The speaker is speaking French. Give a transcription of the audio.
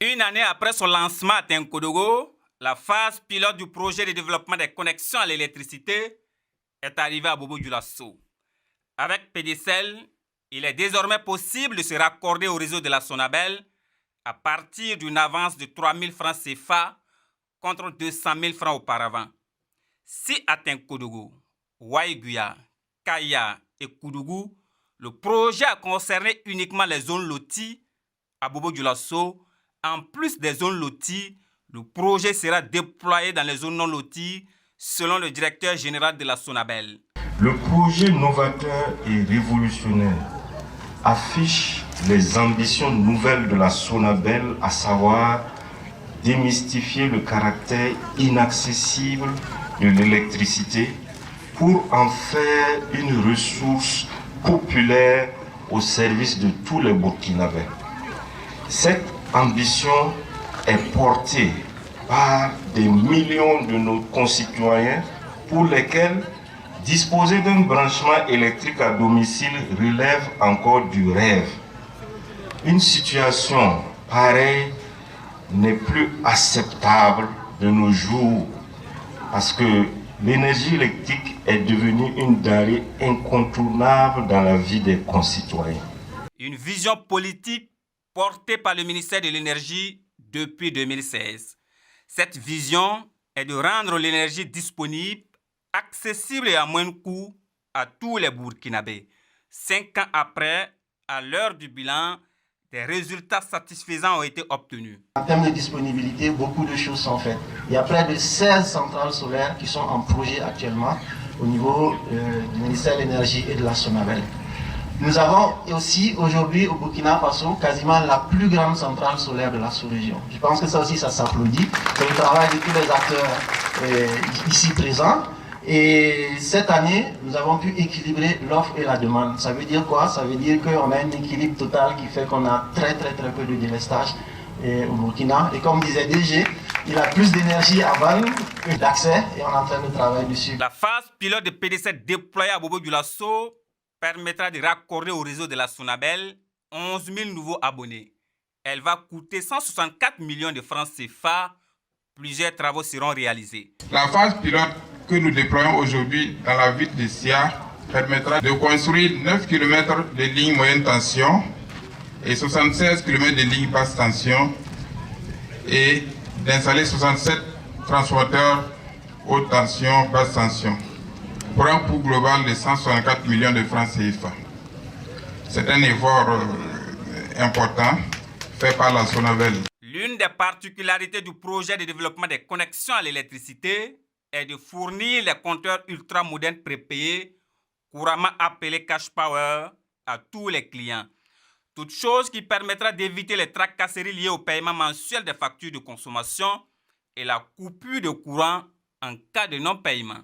Une année après son lancement à Tinkodogo, la phase pilote du projet de développement des connexions à l'électricité est arrivée à Bobo-Dioulasso. Avec PDCL, il est désormais possible de se raccorder au réseau de la Sonabel à partir d'une avance de 3 000 francs CFA contre 200 000 francs auparavant. Si à Tinkodogo, Waiguya, Kaya et Koudougou, le projet a concerné uniquement les zones loties, à Bobo-Dioulasso, en plus des zones loties, le projet sera déployé dans les zones non loties selon le directeur général de la Sonabel. Le projet novateur et révolutionnaire affiche les ambitions nouvelles de la Sonabel, à savoir démystifier le caractère inaccessible de l'électricité pour en faire une ressource populaire au service de tous les Burkinabés. Cette ambition est portée par des millions de nos concitoyens pour lesquels disposer d'un branchement électrique à domicile relève encore du rêve. Une situation pareille n'est plus acceptable de nos jours parce que l'énergie électrique est devenue une denrée incontournable dans la vie des concitoyens. Une vision politique portée par le ministère de l'Énergie depuis 2016. Cette vision est de rendre l'énergie disponible, accessible et à moindre coût à tous les Burkinabés. 5 ans après, à l'heure du bilan, des résultats satisfaisants ont été obtenus. En termes de disponibilité, beaucoup de choses sont faites. Il y a près de 16 centrales solaires qui sont en projet actuellement au niveau du ministère de l'Énergie et de la Sonabel. Nous avons aussi aujourd'hui au Burkina Faso quasiment la plus grande centrale solaire de la sous-région. Je pense que ça aussi, ça s'applaudit. C'est le travail de tous les acteurs ici présents. Et cette année, nous avons pu équilibrer l'offre et la demande. Ça veut dire quoi? Ça veut dire qu'on a un équilibre total qui fait qu'on a très peu de délestage au Burkina. Et comme disait DG, il a plus d'énergie à vendre que d'accès et on est en train de travailler dessus. La phase pilote de PDC déployée à Bobo-Dioulasso permettra de raccorder au réseau de la Sonabel 11 000 nouveaux abonnés. Elle va coûter 164 millions de francs CFA. Plusieurs travaux seront réalisés. La phase pilote que nous déployons aujourd'hui dans la ville de Sia permettra de construire 9 km de lignes moyenne tension et 76 km de lignes basse tension et d'installer 67 transporteurs haute tension, basse tension, pour un coût global de 164 millions de francs CFA. C'est un effort important fait par la Sonabel. L'une des particularités du projet de développement des connexions à l'électricité est de fournir les compteurs ultramodernes prépayés, couramment appelés cash power, à tous les clients. Toute chose qui permettra d'éviter les tracasseries liées au paiement mensuel des factures de consommation et la coupure de courant en cas de non-paiement.